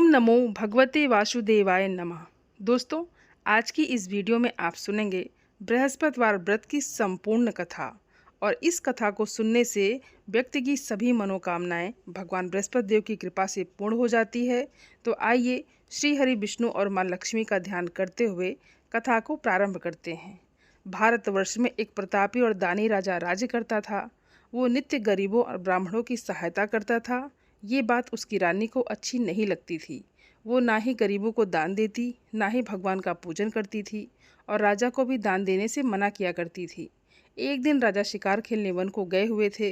नमो भगवते वासुदेवाय नमः। दोस्तों, आज की इस वीडियो में आप सुनेंगे बृहस्पतिवार व्रत की संपूर्ण कथा। और इस कथा को सुनने से व्यक्ति की सभी मनोकामनाएं भगवान बृहस्पति देव की कृपा से पूर्ण हो जाती है। तो आइए श्री हरि विष्णु और माँ लक्ष्मी का ध्यान करते हुए कथा को प्रारंभ करते हैं। भारतवर्ष में एक प्रतापी और दानी राजा राज्य करता था। वो नित्य गरीबों और ब्राह्मणों की सहायता करता था। ये बात उसकी रानी को अच्छी नहीं लगती थी। वो ना ही गरीबों को दान देती, ना ही भगवान का पूजन करती थी, और राजा को भी दान देने से मना किया करती थी। एक दिन राजा शिकार खेलने वन को गए हुए थे,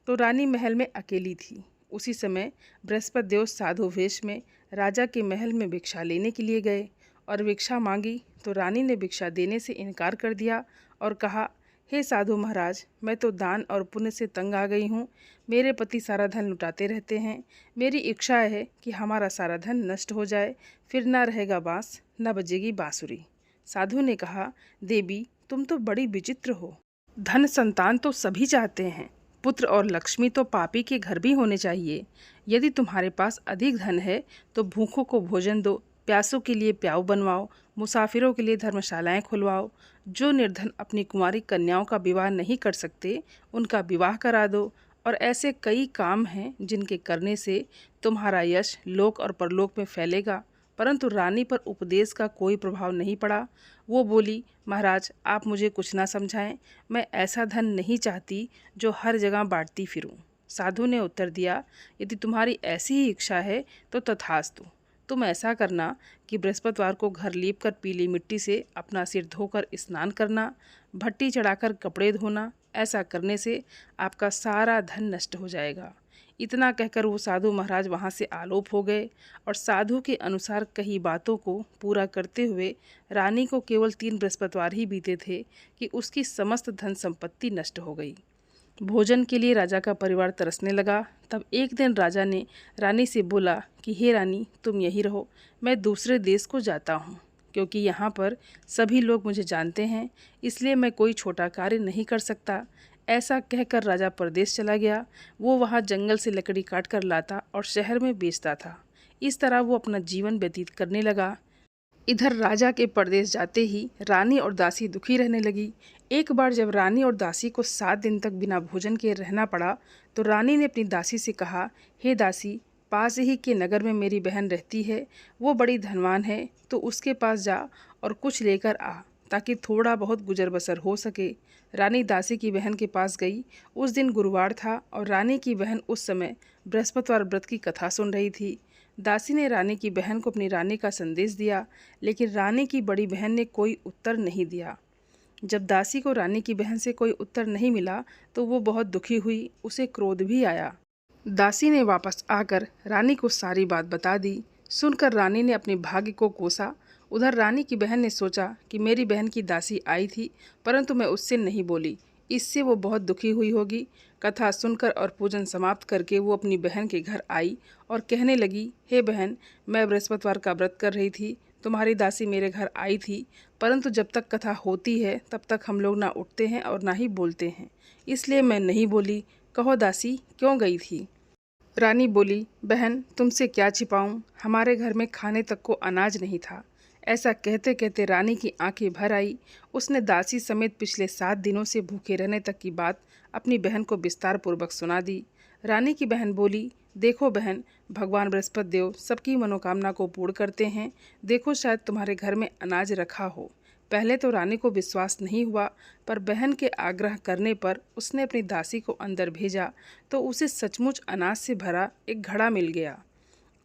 तो रानी महल में अकेली थी। उसी समय बृहस्पति देव साधु वेश में राजा के महल में भिक्षा लेने के लिए गए और भिक्षा मांगी तो रानी ने भिक्षा देने से इनकार कर दिया और कहा, हे साधु महाराज, मैं तो दान और पुण्य से तंग आ गई हूँ। मेरे पति सारा धन लुटाते रहते हैं। मेरी इच्छा है कि हमारा सारा धन नष्ट हो जाए, फिर ना रहेगा बांस, न बजेगी बांसुरी। साधु ने कहा, देवी, तुम तो बड़ी विचित्र हो। धन संतान तो सभी चाहते हैं, पुत्र और लक्ष्मी तो पापी के घर भी होने चाहिए। यदि तुम्हारे पास अधिक धन है तो भूखों को भोजन दो, प्यासों के लिए प्याऊ बनवाओ, मुसाफिरों के लिए धर्मशालाएं खुलवाओ। जो निर्धन अपनी कुंवारी कन्याओं का विवाह नहीं कर सकते, उनका विवाह करा दो। और ऐसे कई काम हैं जिनके करने से तुम्हारा यश लोक और परलोक में फैलेगा। परंतु रानी पर उपदेश का कोई प्रभाव नहीं पड़ा। वो बोली, महाराज, आप मुझे कुछ ना समझाएं। मैं ऐसा धन नहीं चाहती जो हर जगह बांटती फिरूं। साधु ने उत्तर दिया, यदि तुम्हारी ऐसी ही इच्छा है तो तथास्तु। तुम ऐसा करना कि बृहस्पतिवार को घर लीप कर पीली मिट्टी से अपना सिर धोकर स्नान करना, भट्टी चढ़ाकर कपड़े धोना। ऐसा करने से आपका सारा धन नष्ट हो जाएगा। इतना कहकर वो साधु महाराज वहाँ से आलोप हो गए। और साधु के अनुसार कई बातों को पूरा करते हुए रानी को केवल 3 बृहस्पतिवार ही बीते थे कि उसकी समस्त धन संपत्ति नष्ट हो गई। भोजन के लिए राजा का परिवार तरसने लगा। तब एक दिन राजा ने रानी से बोला कि हे रानी, तुम यहीं रहो, मैं दूसरे देश को जाता हूँ, क्योंकि यहाँ पर सभी लोग मुझे जानते हैं, इसलिए मैं कोई छोटा कार्य नहीं कर सकता। ऐसा कहकर राजा परदेश चला गया। वो वहाँ जंगल से लकड़ी काट कर लाता और शहर में बेचता था। इस तरह वो अपना जीवन व्यतीत करने लगा। इधर राजा के परदेश जाते ही रानी और दासी दुखी रहने लगी। एक बार जब रानी और दासी को 7 दिन तक बिना भोजन के रहना पड़ा, तो रानी ने अपनी दासी से कहा, हे दासी, पास ही के नगर में मेरी बहन रहती है, वो बड़ी धनवान है, तो उसके पास जा और कुछ लेकर आ, ताकि थोड़ा बहुत गुजर बसर हो सके। रानी दासी की बहन के पास गई। उस दिन गुरुवार था और रानी की बहन उस समय बृहस्पतिवार व्रत की कथा सुन रही थी। दासी ने रानी की बहन को अपनी रानी का संदेश दिया, लेकिन रानी की बड़ी बहन ने कोई उत्तर नहीं दिया। जब दासी को रानी की बहन से कोई उत्तर नहीं मिला तो वो बहुत दुखी हुई, उसे क्रोध भी आया। दासी ने वापस आकर रानी को सारी बात बता दी। सुनकर रानी ने अपने भाग्य को कोसा। उधर रानी की बहन ने सोचा कि मेरी बहन की दासी आई थी, परंतु मैं उससे नहीं बोली, इससे वो बहुत दुखी हुई होगी। कथा सुनकर और पूजन समाप्त करके वो अपनी बहन के घर आई और कहने लगी, हे बहन, मैं बृहस्पतिवार का व्रत कर रही थी, तुम्हारी दासी मेरे घर आई थी, परंतु जब तक कथा होती है तब तक हम लोग ना उठते हैं और ना ही बोलते हैं, इसलिए मैं नहीं बोली। कहो दासी, क्यों गई थी? रानी बोली, बहन, तुमसे क्या छिपाऊं, हमारे घर में खाने तक को अनाज नहीं था। ऐसा कहते कहते रानी की आंखें भर आई। उसने दासी समेत पिछले 7 दिनों से भूखे रहने तक की बात अपनी बहन को विस्तार पूर्वक सुना दी। रानी की बहन बोली, देखो बहन, भगवान बृहस्पति देव सबकी मनोकामना को पूर्ण करते हैं। देखो, शायद तुम्हारे घर में अनाज रखा हो। पहले तो रानी को विश्वास नहीं हुआ, पर बहन के आग्रह करने पर उसने अपनी दासी को अंदर भेजा तो उसे सचमुच अनाज से भरा एक घड़ा मिल गया।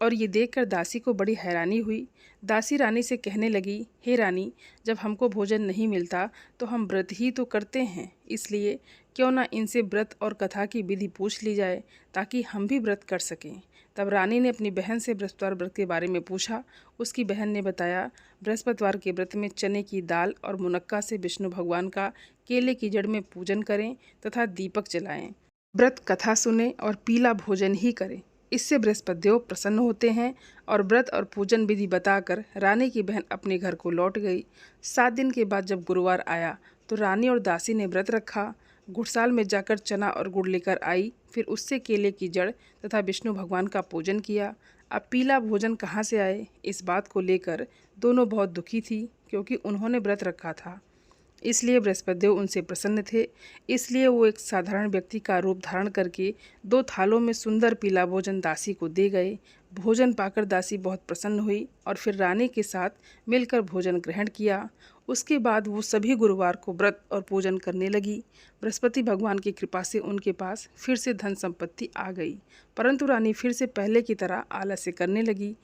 और ये देखकर दासी को बड़ी हैरानी हुई। दासी रानी से कहने लगी, हे रानी, जब हमको भोजन नहीं मिलता तो हम व्रत ही तो करते हैं, इसलिए क्यों ना इनसे व्रत और कथा की विधि पूछ ली जाए, ताकि हम भी व्रत कर सकें। तब रानी ने अपनी बहन से बृहस्पतिवार व्रत के बारे में पूछा। उसकी बहन ने बताया, बृहस्पतिवार के व्रत में चने की दाल और मुनक्का से विष्णु भगवान का केले की जड़ में पूजन करें तथा दीपक जलाएं। व्रत कथा सुने और पीला भोजन ही करें, इससे बृहस्पति देव प्रसन्न होते हैं। और व्रत और पूजन विधि बताकर रानी की बहन अपने घर को लौट गई। 7 दिन के बाद जब गुरुवार आया तो रानी और दासी ने व्रत रखा। घुड़साल में जाकर चना और गुड़ लेकर आई, फिर उससे केले की जड़ तथा विष्णु भगवान का पूजन किया। अब पीला भोजन कहाँ से आए, इस बात को लेकर दोनों बहुत दुखी थी, क्योंकि उन्होंने व्रत रखा था। इसलिए बृहस्पति देव उनसे प्रसन्न थे। इसलिए वो एक साधारण व्यक्ति का रूप धारण करके 2 थालों में सुंदर पीला भोजन दासी को दे गए। भोजन पाकर दासी बहुत प्रसन्न हुई और फिर रानी के साथ मिलकर भोजन ग्रहण किया। उसके बाद वो सभी गुरुवार को व्रत और पूजन करने लगी। बृहस्पति भगवान की कृपा से उनके पास फिर से धन संपत्ति आ गई, परंतु रानी फिर से पहले की तरह आलस्य करने लगी।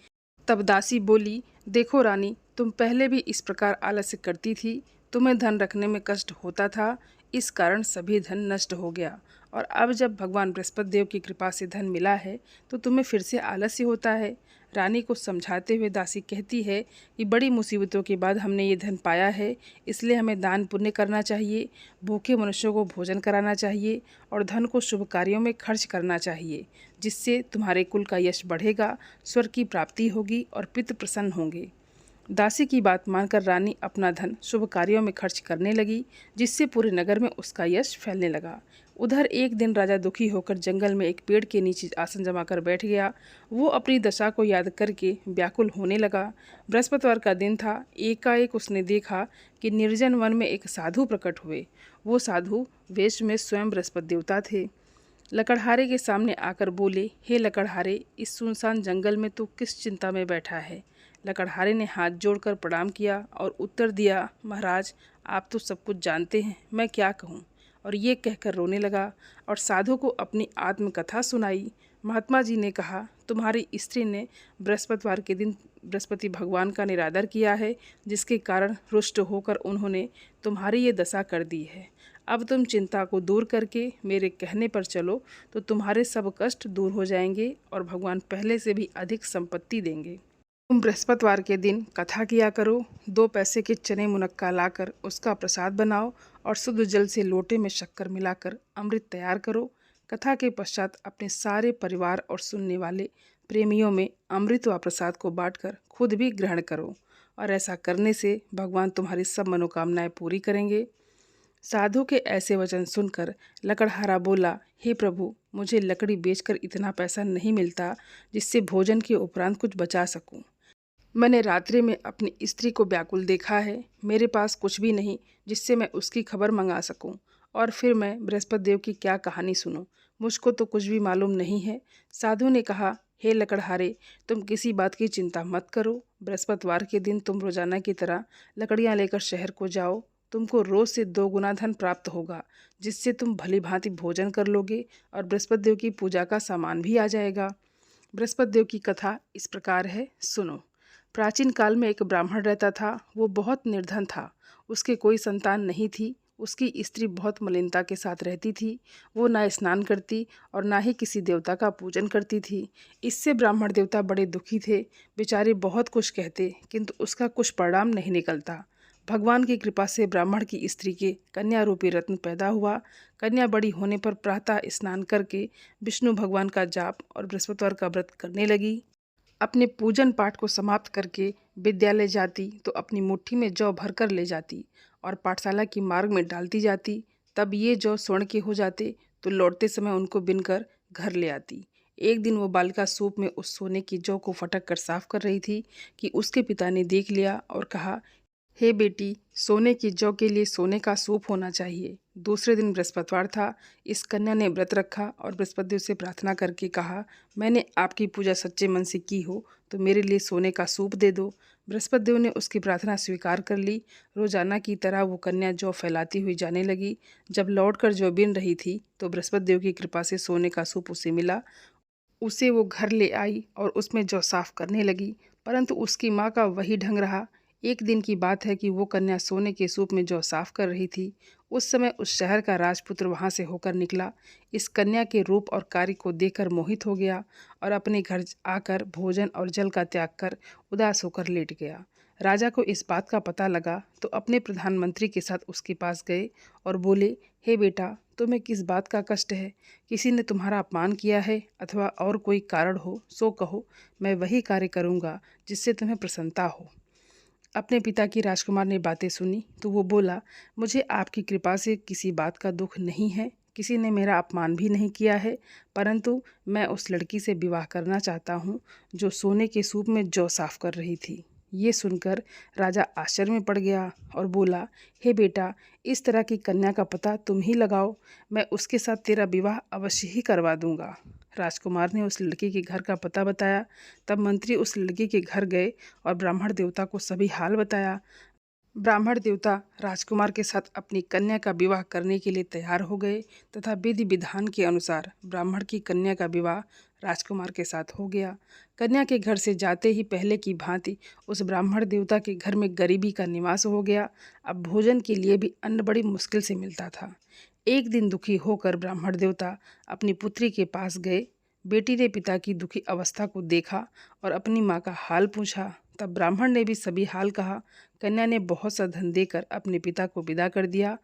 तब दासी बोली, देखो रानी, तुम पहले भी इस प्रकार आलस्य करती थी, तुम्हें धन रखने में कष्ट होता था, इस कारण सभी धन नष्ट हो गया, और अब जब भगवान बृहस्पति देव की कृपा से धन मिला है तो तुम्हें फिर से आलस्य होता है। रानी को समझाते हुए दासी कहती है कि बड़ी मुसीबतों के बाद हमने ये धन पाया है, इसलिए हमें दान पुण्य करना चाहिए, भूखे मनुष्यों को भोजन कराना चाहिए और धन को शुभ कार्यों में खर्च करना चाहिए, जिससे तुम्हारे कुल का यश बढ़ेगा, स्वर्ग की प्राप्ति होगी और पितृ प्रसन्न होंगे। दासी की बात मानकर रानी अपना धन शुभ कार्यों में खर्च करने लगी, जिससे पूरे नगर में उसका यश फैलने लगा। उधर एक दिन राजा दुखी होकर जंगल में एक पेड़ के नीचे आसन जमाकर बैठ गया। वो अपनी दशा को याद करके व्याकुल होने लगा। बृहस्पतिवार का दिन था। एकाएक उसने देखा कि निर्जन वन में एक साधु प्रकट हुए। वो साधु वेश में स्वयं बृहस्पति देवता थे। लकड़हारे के सामने आकर बोले, हे लकड़हारे, इस सुनसान जंगल में तू किस चिंता में बैठा है। लकड़हारे ने हाथ जोड़कर प्रणाम किया और उत्तर दिया, महाराज, आप तो सब कुछ जानते हैं, मैं क्या कहूँ। और ये कहकर रोने लगा और साधु को अपनी आत्मकथा सुनाई। महात्मा जी ने कहा, तुम्हारी स्त्री ने बृहस्पतिवार के दिन बृहस्पति भगवान का निरादर किया है, जिसके कारण रुष्ट होकर उन्होंने तुम्हारी ये दशा कर दी है। अब तुम चिंता को दूर करके मेरे कहने पर चलो तो तुम्हारे सब कष्ट दूर हो जाएंगे और भगवान पहले से भी अधिक संपत्ति देंगे। तुम बृहस्पतिवार के दिन कथा किया करो। 2 पैसे के चने मुनक्का लाकर उसका प्रसाद बनाओ और शुद्ध जल से लोटे में शक्कर मिलाकर अमृत तैयार करो। कथा के पश्चात अपने सारे परिवार और सुनने वाले प्रेमियों में अमृत व प्रसाद को बांटकर खुद भी ग्रहण करो, और ऐसा करने से भगवान तुम्हारी सब मनोकामनाएं पूरी करेंगे। साधु के ऐसे वचन सुनकर लकड़हारा बोला, हे प्रभु, मुझे लकड़ी बेचकर इतना पैसा नहीं मिलता जिससे भोजन के उपरांत कुछ बचा सकूं। मैंने रात्रि में अपनी स्त्री को व्याकुल देखा है। मेरे पास कुछ भी नहीं जिससे मैं उसकी खबर मंगा सकूं, और फिर मैं बृहस्पति देव की क्या कहानी सुनूं। मुझको तो कुछ भी मालूम नहीं है। साधु ने कहा, हे लकड़हारे, तुम किसी बात की चिंता मत करो। बृहस्पतिवार के दिन तुम रोजाना की तरह लकड़ियाँ लेकर शहर को जाओ। तुमको रोज से 2 गुना धन प्राप्त होगा, जिससे तुम भली भांति भोजन कर लोगे और बृहस्पति देव की पूजा का सामान भी आ जाएगा। बृहस्पति देव की कथा इस प्रकार है, सुनो। प्राचीन काल में एक ब्राह्मण रहता था। वो बहुत निर्धन था। उसके कोई संतान नहीं थी। उसकी स्त्री बहुत मलिनता के साथ रहती थी। वो ना स्नान करती और ना ही किसी देवता का पूजन करती थी। इससे ब्राह्मण देवता बड़े दुखी थे। बेचारे बहुत कुछ कहते, किंतु उसका कुछ परिणाम नहीं निकलता। भगवान की कृपा से ब्राह्मण की स्त्री के कन्या रूपी रत्न पैदा हुआ। कन्या बड़ी होने पर प्रातः स्नान करके विष्णु भगवान का जाप और बृहस्पतिवार का व्रत करने लगी। अपने पूजन पाठ को समाप्त करके विद्यालय जाती तो अपनी मुट्ठी में जौ भर कर ले जाती और पाठशाला की मार्ग में डालती जाती। तब ये जौ स्वर्ण के हो जाते तो लौटते समय उनको बिनकर घर ले आती। एक दिन वो बालिका सूप में उस सोने की जौ को फटक कर साफ कर रही थी कि उसके पिता ने देख लिया और कहा, हे बेटी, सोने की जौ के लिए सोने का सूप होना चाहिए। दूसरे दिन बृहस्पतिवार था। इस कन्या ने व्रत रखा और बृहस्पति देव से प्रार्थना करके कहा, मैंने आपकी पूजा सच्चे मन से की हो तो मेरे लिए सोने का सूप दे दो। बृहस्पति देव ने उसकी प्रार्थना स्वीकार कर ली। रोजाना की तरह वो कन्या जौ फैलाती हुई जाने लगी। जब लौटकर जौ बिन रही थी तो बृहस्पति देव की कृपा से सोने का सूप उसे मिला। उसे वो घर ले आई और उसमें जौ साफ करने लगी, परंतु उसकी माँ का वही ढंग रहा। एक दिन की बात है कि वो कन्या सोने के सूप में जौ साफ कर रही थी। उस समय उस शहर का राजपुत्र वहाँ से होकर निकला। इस कन्या के रूप और कार्य को देखकर मोहित हो गया और अपने घर आकर भोजन और जल का त्याग कर उदास होकर लेट गया। राजा को इस बात का पता लगा तो अपने प्रधानमंत्री के साथ उसके पास गए और बोले, हे बेटा, तुम्हें किस बात का कष्ट है? किसी ने तुम्हारा अपमान किया है अथवा और कोई कारण हो सो कहो, मैं वही कार्य करूँगा जिससे तुम्हें प्रसन्नता हो। अपने पिता की राजकुमार ने बातें सुनी तो वो बोला, मुझे आपकी कृपा से किसी बात का दुख नहीं है, किसी ने मेरा अपमान भी नहीं किया है, परंतु मैं उस लड़की से विवाह करना चाहता हूँ जो सोने के सूप में जौ साफ कर रही थी। ये सुनकर राजा आश्चर्य में पड़ गया और बोला, हे बेटा, इस तरह की कन्या का पता तुम ही लगाओ, मैं उसके साथ तेरा विवाह अवश्य ही करवा दूंगा। राजकुमार ने उस लड़की के घर का पता बताया। तब मंत्री उस लड़की के घर गए और ब्राह्मण देवता को सभी हाल बताया। ब्राह्मण देवता राजकुमार के साथ अपनी कन्या का विवाह करने के लिए तैयार हो गए तथा विधि विधान के अनुसार ब्राह्मण की कन्या का विवाह राजकुमार के साथ हो गया। कन्या के घर से जाते ही पहले की भांति उस ब्राह्मण देवता के घर में गरीबी का निवास हो गया। अब भोजन के लिए भी अन्न बड़ी मुश्किल से मिलता था। एक दिन दुखी होकर ब्राह्मण देवता अपनी पुत्री के पास गए। बेटी ने पिता की दुखी अवस्था को देखा और अपनी माँ का हाल पूछा। तब ब्राह्मण ने भी सभी हाल कहा। कन्या ने बहुत सा धन देकर अपने पिता को विदा कर दिया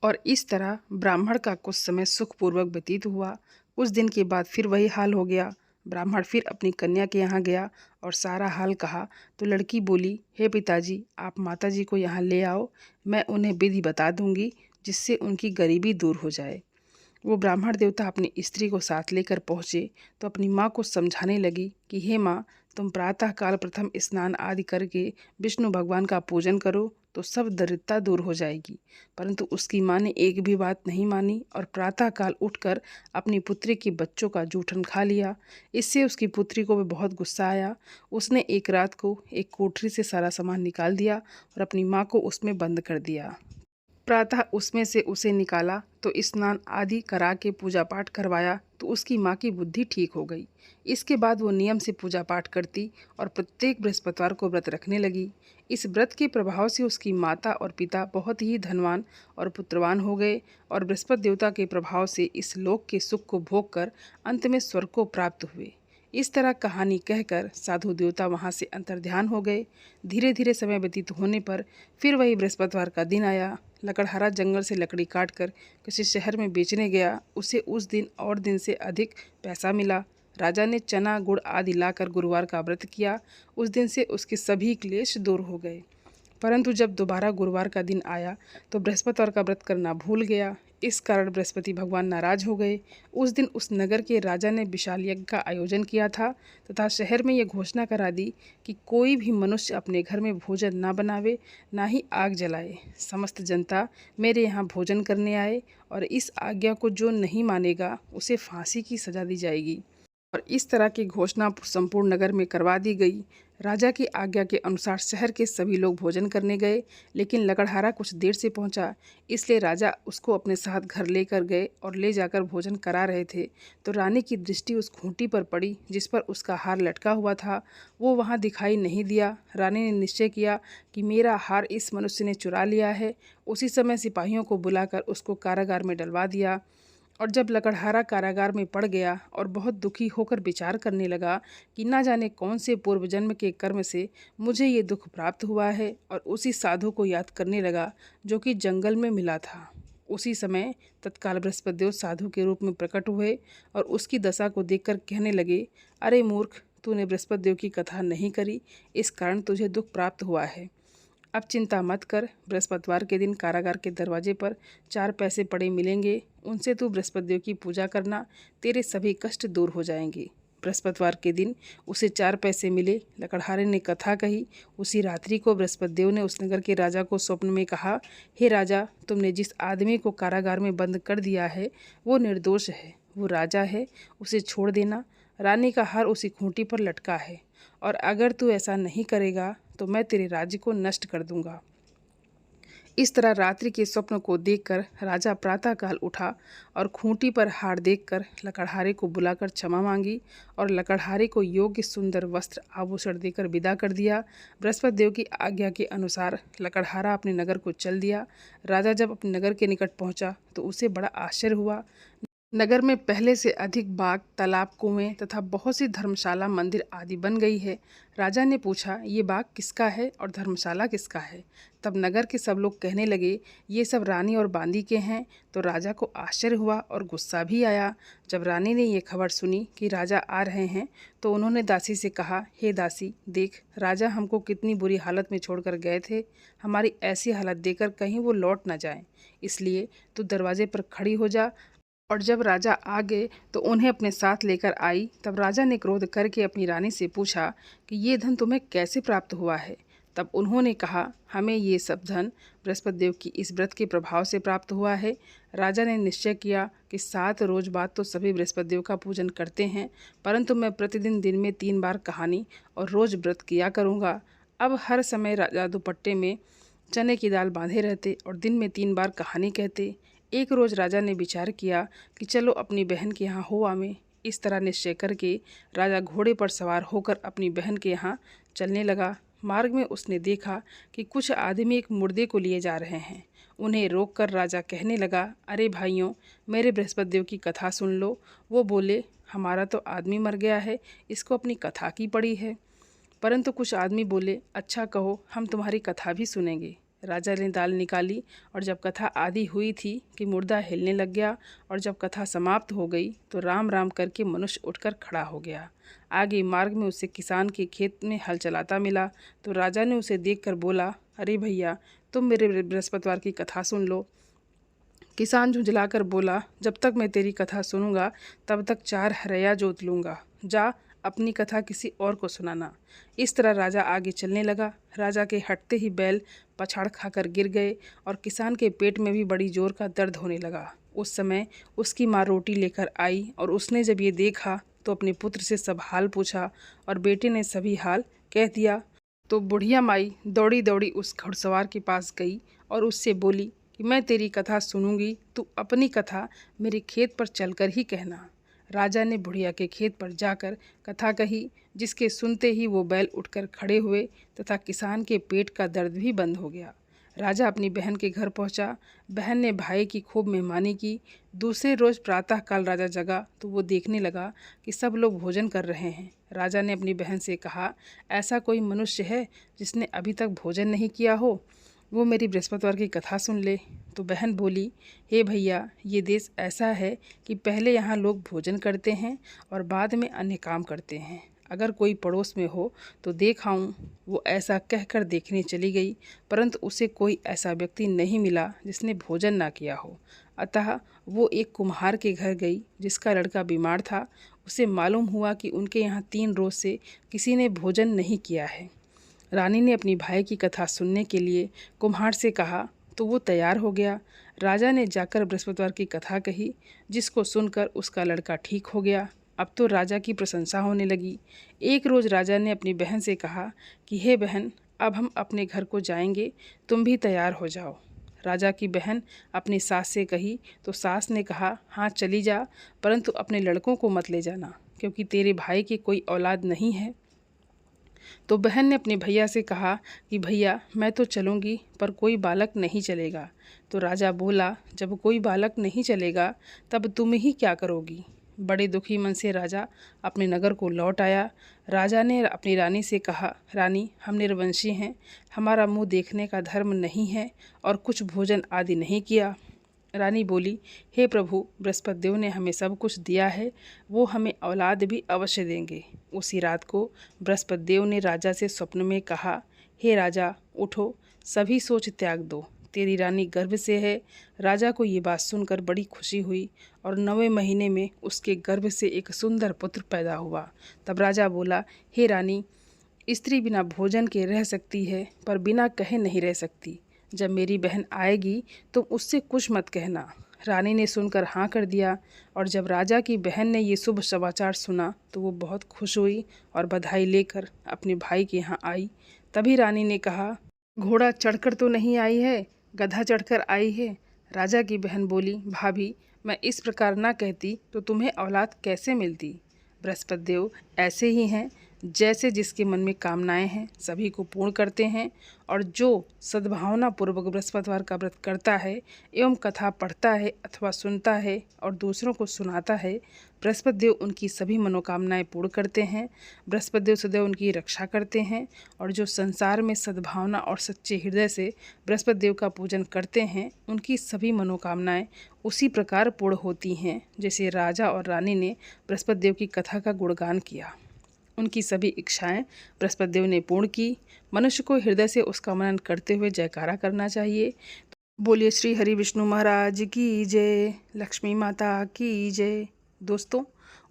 और इस तरह ब्राह्मण का कुछ समय सुखपूर्वक व्यतीत हुआ। कुछ दिन के बाद फिर वही हाल हो गया। ब्राह्मण फिर अपनी कन्या के यहाँ गया और सारा हाल कहा तो लड़की बोली, हे पिताजी, आप माताजी को यहाँ ले आओ, मैं उन्हें विधि बता दूंगी जिससे उनकी गरीबी दूर हो जाए। वो ब्राह्मण देवता अपनी स्त्री को साथ लेकर पहुँचे तो अपनी माँ को समझाने लगी कि हे माँ, तुम प्रातः काल प्रथम स्नान आदि करके विष्णु भगवान का पूजन करो तो सब दरिद्रता दूर हो जाएगी। परंतु उसकी माँ ने एक भी बात नहीं मानी और प्रातः काल उठकर अपनी पुत्री के बच्चों का जूठन खा लिया। इससे उसकी पुत्री को भी बहुत गुस्सा आया। उसने एक रात को एक कोठरी से सारा सामान निकाल दिया और अपनी माँ को उसमें बंद कर दिया। प्रातः उसमें से उसे निकाला तो स्नान आदि करा के पूजा पाठ करवाया तो उसकी माँ की बुद्धि ठीक हो गई। इसके बाद वो नियम से पूजा पाठ करती और प्रत्येक बृहस्पतिवार को व्रत रखने लगी। इस व्रत के प्रभाव से उसकी माता और पिता बहुत ही धनवान और पुत्रवान हो गए और बृहस्पति देवता के प्रभाव से इस लोक के सुख को भोग कर अंत में स्वर्ग को प्राप्त हुए। इस तरह कहानी कहकर साधु देवता वहाँ से अंतर्ध्यान हो गए। धीरे धीरे समय व्यतीत होने पर फिर वही बृहस्पतिवार का दिन आया। लकड़हारा जंगल से लकड़ी काटकर किसी शहर में बेचने गया। उसे उस दिन और दिन से अधिक पैसा मिला। राजा ने चना गुड़ आदि लाकर गुरुवार का व्रत किया। उस दिन से उसके सभी क्लेश दूर हो गए। परंतु जब दोबारा गुरुवार का दिन आया तो बृहस्पतिवार का व्रत करना भूल गया। इस कारण बृहस्पति भगवान नाराज हो गए। उस दिन उस नगर के राजा ने विशाल यज्ञ का आयोजन किया था तथा शहर में यह घोषणा करा दी कि कोई भी मनुष्य अपने घर में भोजन ना बनावे, ना ही आग जलाए। समस्त जनता मेरे यहाँ भोजन करने आए और इस आज्ञा को जो नहीं मानेगा उसे फांसी की सजा दी जाएगी। और इस तरह की घोषणा संपूर्ण नगर में करवा दी गई। राजा की आज्ञा के अनुसार शहर के सभी लोग भोजन करने गए, लेकिन लकड़हारा कुछ देर से पहुंचा, इसलिए राजा उसको अपने साथ घर लेकर गए और ले जाकर भोजन करा रहे थे तो रानी की दृष्टि उस खूंटी पर पड़ी जिस पर उसका हार लटका हुआ था। वो वहाँ दिखाई नहीं दिया। रानी ने निश्चय किया कि मेरा हार इस मनुष्य ने चुरा लिया है। उसी समय सिपाहियों को बुलाकर उसको कारागार में डलवा दिया। और जब लकड़हारा कारागार में पड़ गया और बहुत दुखी होकर विचार करने लगा कि ना जाने कौन से पूर्व जन्म के कर्म से मुझे ये दुख प्राप्त हुआ है, और उसी साधु को याद करने लगा जो कि जंगल में मिला था। उसी समय तत्काल बृहस्पति देव साधु के रूप में प्रकट हुए और उसकी दशा को देखकर कहने लगे, अरे मूर्ख, तूने बृहस्पति देव की कथा नहीं करी, इस कारण तुझे दुख प्राप्त हुआ है। अब चिंता मत कर, बृहस्पतिवार के दिन कारागार के दरवाजे पर 4 पैसे पड़े मिलेंगे, उनसे तू बृहस्पति देव की पूजा करना, तेरे सभी कष्ट दूर हो जाएंगे। बृहस्पतिवार के दिन उसे 4 पैसे मिले। लकड़हारे ने कथा कही। उसी रात्रि को बृहस्पति देव ने उस नगर के राजा को स्वप्न में कहा, हे राजा, तुमने जिस आदमी को कारागार में बंद कर दिया है वो निर्दोष है, वो राजा है, उसे छोड़ देना। रानी का हार उसी खूंटी पर लटका है और अगर तू ऐसा नहीं करेगा तो मैं तेरे राज्य को नष्ट कर दूंगा। इस तरह रात्रि के स्वप्न को देखकर राजा प्रातःकाल उठा और खूंटी पर हार देखकर लकड़हारे को बुलाकर क्षमा मांगी और लकड़हारे को योग्य सुंदर वस्त्र आभूषण देकर विदा कर दिया। बृहस्पति देव की आज्ञा के अनुसार लकड़हारा अपने नगर को चल दिया। राजा जब अपने नगर के निकट पहुंचा तो उसे बड़ा आश्चर्य हुआ। नगर में पहले से अधिक बाग, तालाब, कुएं तथा बहुत सी धर्मशाला, मंदिर आदि बन गई है। राजा ने पूछा, ये बाग किसका है और धर्मशाला किसका है? तब नगर के सब लोग कहने लगे, ये सब रानी और बांदी के हैं। तो राजा को आश्चर्य हुआ और गुस्सा भी आया। जब रानी ने ये खबर सुनी कि राजा आ रहे हैं तो उन्होंने दासी से कहा, हे दासी, देख, राजा हमको कितनी बुरी हालत में छोड़कर गए थे। हमारी ऐसी हालत देखकर कहीं वो लौट न जाएं, इसलिए तू दरवाजे पर खड़ी हो जा और जब राजा आ गए तो उन्हें अपने साथ लेकर आई। तब राजा ने क्रोध करके अपनी रानी से पूछा कि ये धन तुम्हें कैसे प्राप्त हुआ है। तब उन्होंने कहा, हमें ये सब धन बृहस्पति देव की इस व्रत के प्रभाव से प्राप्त हुआ है। राजा ने निश्चय किया कि 7 रोज बाद तो सभी बृहस्पति देव का पूजन करते हैं, परंतु मैं प्रतिदिन दिन में 3 बार कहानी और रोज व्रत किया करूँगा। अब हर समय राजा दुपट्टे में चने की दाल बांधे रहते और दिन में 3 बार कहानी कहते। एक रोज़ राजा ने विचार किया कि चलो अपनी बहन के यहाँ हो आवें। इस तरह निश्चय करके राजा घोड़े पर सवार होकर अपनी बहन के यहाँ चलने लगा। मार्ग में उसने देखा कि कुछ आदमी एक मुर्दे को लिए जा रहे हैं। उन्हें रोककर राजा कहने लगा, अरे भाइयों, मेरे बृहस्पति देव की कथा सुन लो। वो बोले, हमारा तो आदमी मर गया है, इसको अपनी कथा की पड़ी है। परंतु कुछ आदमी बोले, अच्छा कहो, हम तुम्हारी कथा भी सुनेंगे। राजा ने दाल निकाली और जब कथा आधी हुई थी कि मुर्दा हिलने लग गया, और जब कथा समाप्त हो गई तो राम राम करके मनुष्य उठकर खड़ा हो गया। आगे मार्ग में उसे किसान के खेत में हल चलाता मिला तो राजा ने उसे देखकर बोला, अरे भैया, तुम मेरे बृहस्पतिवार की कथा सुन लो। किसान झुंझलाकर बोला, जब तक मैं तेरी कथा सुनूंगा तब तक 4 हरया जोत लूँगा, जा अपनी कथा किसी और को सुनाना। इस तरह राजा आगे चलने लगा। राजा के हटते ही बैल पछाड़ खाकर गिर गए और किसान के पेट में भी बड़ी जोर का दर्द होने लगा। उस समय उसकी माँ रोटी लेकर आई और उसने जब ये देखा तो अपने पुत्र से सब हाल पूछा और बेटे ने सभी हाल कह दिया। तो बुढ़िया माई दौड़ी दौड़ी उस घुड़सवार के पास गई और उससे बोली कि मैं तेरी कथा सुनूंगी, तू अपनी कथा मेरे खेत पर चलकर ही कहना। राजा ने बुढ़िया के खेत पर जाकर कथा कही, जिसके सुनते ही वो बैल उठकर खड़े हुए तथा किसान के पेट का दर्द भी बंद हो गया। राजा अपनी बहन के घर पहुंचा। बहन ने भाई की खूब मेहमानी की। दूसरे रोज प्रातःकाल राजा जगा तो वो देखने लगा कि सब लोग भोजन कर रहे हैं। राजा ने अपनी बहन से कहा, ऐसा कोई मनुष्य है जिसने अभी तक भोजन नहीं किया हो, वो मेरी बृहस्पतिवार की कथा सुन ले। तो बहन बोली, हे भैया, ये देश ऐसा है कि पहले यहाँ लोग भोजन करते हैं और बाद में अन्य काम करते हैं। अगर कोई पड़ोस में हो तो देख आऊँ। वो ऐसा कहकर देखने चली गई, परंतु उसे कोई ऐसा व्यक्ति नहीं मिला जिसने भोजन ना किया हो। अतः वो एक कुम्हार के घर गई जिसका लड़का बीमार था। उसे मालूम हुआ कि उनके यहाँ 3 रोज से किसी ने भोजन नहीं किया है। रानी ने अपनी भाई की कथा सुनने के लिए कुम्हार से कहा तो वो तैयार हो गया। राजा ने जाकर बृहस्पतिवार की कथा कही, जिसको सुनकर उसका लड़का ठीक हो गया। अब तो राजा की प्रशंसा होने लगी। एक रोज़ राजा ने अपनी बहन से कहा कि हे बहन, अब हम अपने घर को जाएंगे, तुम भी तैयार हो जाओ। राजा की बहन अपनी सास से कही तो सास ने कहा, हाँ चली जा, परंतु अपने लड़कों को मत ले जाना, क्योंकि तेरे भाई की कोई औलाद नहीं है। तो बहन ने अपने भैया से कहा कि भैया, मैं तो चलूँगी पर कोई बालक नहीं चलेगा। तो राजा बोला, जब कोई बालक नहीं चलेगा तब तुम ही क्या करोगी। बड़े दुखी मन से राजा अपने नगर को लौट आया। राजा ने अपनी रानी से कहा, रानी, हम निर्वंशी हैं, हमारा मुँह देखने का धर्म नहीं है और कुछ भोजन आदि नहीं किया। रानी बोली, हे प्रभु, बृहस्पति देव ने हमें सब कुछ दिया है, वो हमें औलाद भी अवश्य देंगे। उसी रात को बृहस्पति देव ने राजा से स्वप्न में कहा, हे राजा, उठो, सभी सोच त्याग दो, तेरी रानी गर्भ से है। राजा को ये बात सुनकर बड़ी खुशी हुई और 9वें महीने में उसके गर्भ से एक सुंदर पुत्र पैदा हुआ। तब राजा बोला, हे रानी, स्त्री बिना भोजन के रह सकती है पर बिना कहे नहीं रह सकती। जब मेरी बहन आएगी तो उससे कुछ मत कहना। रानी ने सुनकर हाँ कर दिया और जब राजा की बहन ने ये शुभ समाचार सुना तो वो बहुत खुश हुई और बधाई लेकर अपने भाई के यहाँ आई। तभी रानी ने कहा, घोड़ा चढ़कर तो नहीं आई है, गधा चढ़कर आई है। राजा की बहन बोली, भाभी, मैं इस प्रकार ना कहती तो तुम्हें औलाद कैसे मिलती। बृहस्पति देव ऐसे ही हैं, जैसे जिसके मन में कामनाएं हैं सभी को पूर्ण करते हैं, और जो सद्भावना पूर्वक बृहस्पतिवार का व्रत करता है एवं कथा पढ़ता है अथवा सुनता है और दूसरों को सुनाता है, बृहस्पति देव उनकी सभी मनोकामनाएं पूर्ण करते हैं। बृहस्पति देव सदैव उनकी रक्षा करते हैं, और जो संसार में सद्भावना और सच्चे हृदय से बृहस्पति देव का पूजन करते हैं उनकी सभी मनोकामनाएं उसी प्रकार पूर्ण होती हैं जैसे राजा और रानी ने बृहस्पति देव की कथा का गुणगान किया। उनकी सभी इच्छाएं बृहस्पति देव ने पूर्ण की। मनुष्य को हृदय से उसका मनन करते हुए जयकारा करना चाहिए। बोलिए श्री हरि विष्णु महाराज की जय, लक्ष्मी माता की जय। दोस्तों,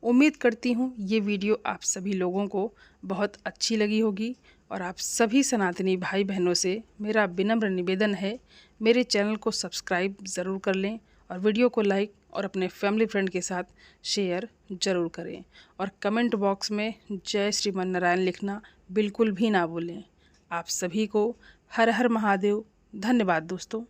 उम्मीद करती हूँ ये वीडियो आप सभी लोगों को बहुत अच्छी लगी होगी और आप सभी सनातनी भाई बहनों से मेरा विनम्र निवेदन है, मेरे चैनल को सब्सक्राइब ज़रूर कर लें और वीडियो को लाइक और अपने फैमिली फ्रेंड के साथ शेयर ज़रूर करें और कमेंट बॉक्स में जय श्रीमन नारायण लिखना बिल्कुल भी ना भूलें। आप सभी को हर हर महादेव। धन्यवाद दोस्तों।